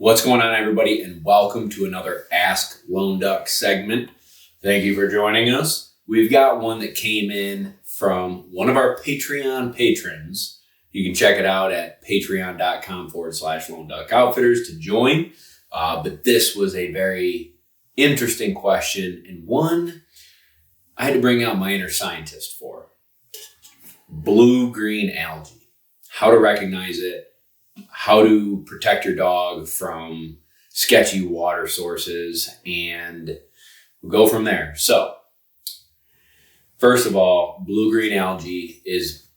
What's going on, everybody, and welcome to another Ask Lone Duck segment. Thank you for joining us. We've got one that came in from one of our Patreon patrons. You can check it out at patreon.com/Lone Duck Outfitters to join. But this was a very interesting question, and one I had to bring out my inner scientist for. Blue-green algae. How to recognize it. How to protect your dog from sketchy water sources, and we'll go from there. So, first of all, blue-green algae is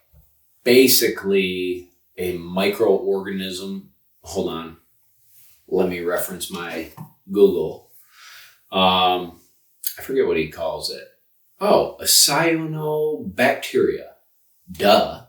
basically a microorganism. Hold on. Let me reference my Google. I forget what he calls it. Oh, a cyanobacteria. Duh.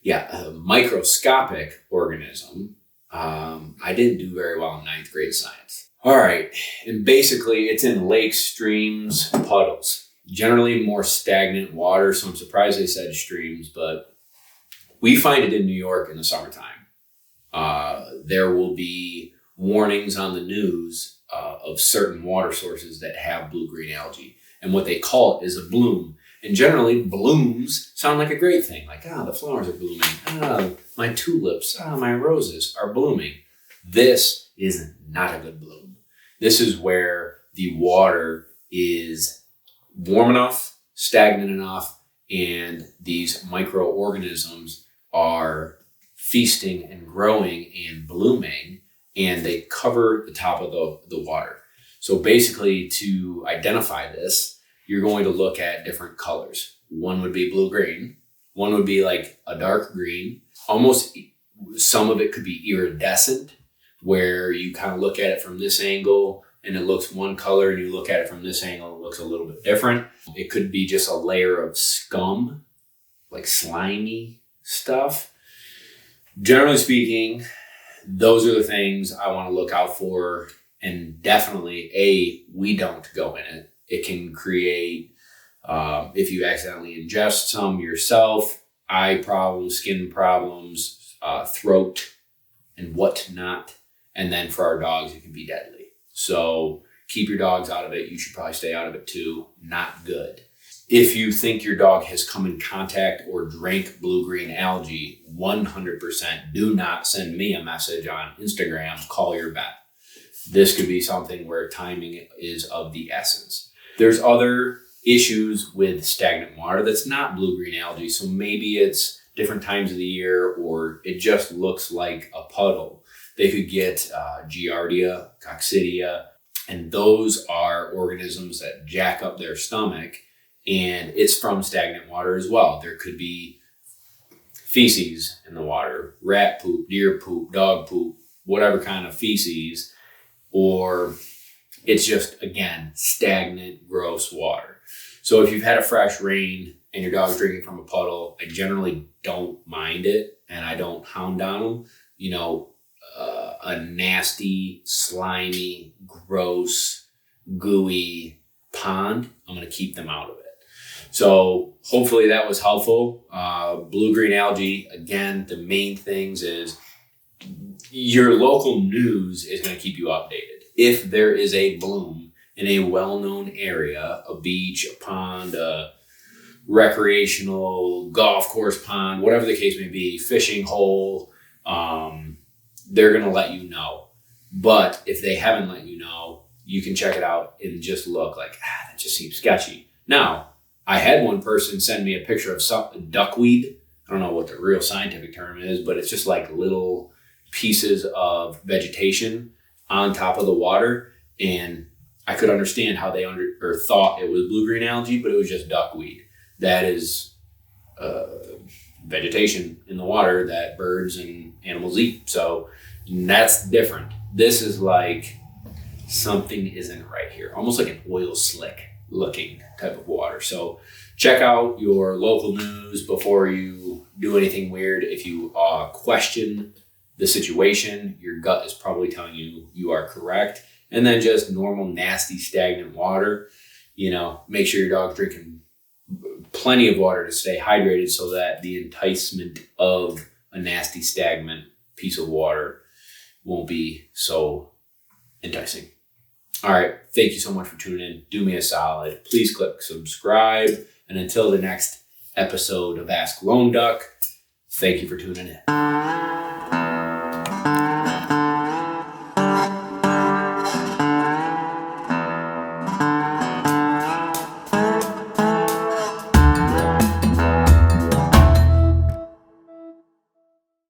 Yeah, a microscopic organism. I didn't do very well in 9th grade science. All right, and basically it's in lakes, streams, puddles. Generally more stagnant water, so I'm surprised they said streams, but we find it in New York in the summertime. There will be warnings on the news of certain water sources that have blue-green algae, and what they call it is a bloom. And generally, blooms sound like a great thing. Like, the flowers are blooming. My tulips, my roses are blooming. This is not a good bloom. This is where the water is warm enough, stagnant enough, and these microorganisms are feasting and growing and blooming, and they cover the top of the water. So basically, to identify this, you're going to look at different colors. One would be blue-green. One would be like a dark green. Almost some of it could be iridescent, where you kind of look at it from this angle and it looks one color, and you look at it from this angle, it looks a little bit different. It could be just a layer of scum, like slimy stuff. Generally speaking, those are the things I want to look out for, and definitely, we don't go in it. It can create, if you accidentally ingest some yourself, eye problems, skin problems, throat, and whatnot. And then for our dogs, it can be deadly. So keep your dogs out of it. You should probably stay out of it too. Not good. If you think your dog has come in contact or drank blue-green algae, 100% do not send me a message on Instagram, call your vet. This could be something where timing is of the essence. There's other issues with stagnant water that's not blue-green algae. So maybe it's different times of the year, or it just looks like a puddle. They could get Giardia, Coccidia, and those are organisms that jack up their stomach, and it's from stagnant water as well. There could be feces in the water, rat poop, deer poop, dog poop, whatever kind of feces, or it's just, again, stagnant, gross water. So if you've had a fresh rain and your dog's drinking from a puddle, I generally don't mind it, and I don't hound on them. A nasty, slimy, gross, gooey pond, I'm going to keep them out of it. So hopefully that was helpful. Blue-green algae, again, the main things is your local news is going to keep you updated. If there is a bloom in a well-known area, a beach, a pond, a recreational golf course pond, whatever the case may be, fishing hole, they're going to let you know. But if they haven't let you know, you can check it out and just look like, that just seems sketchy. Now, I had one person send me a picture of duckweed. I don't know what the real scientific term is, but it's just like little pieces of vegetation on top of the water, and I could understand how they thought it was blue-green algae, but it was just duckweed. That is vegetation in the water that birds and animals eat. So that's different. This is like something isn't right here, almost like an oil slick looking type of water. So check out your local news before you do anything weird. If you question the situation, your gut is probably telling you you are correct. And then just normal, nasty, stagnant water. Make sure your dog's drinking plenty of water to stay hydrated, so that the enticement of a nasty, stagnant piece of water won't be so enticing. All right. Thank you so much for tuning in. Do me a solid. Please click subscribe. And until the next episode of Ask Lone Duck, thank you for tuning in.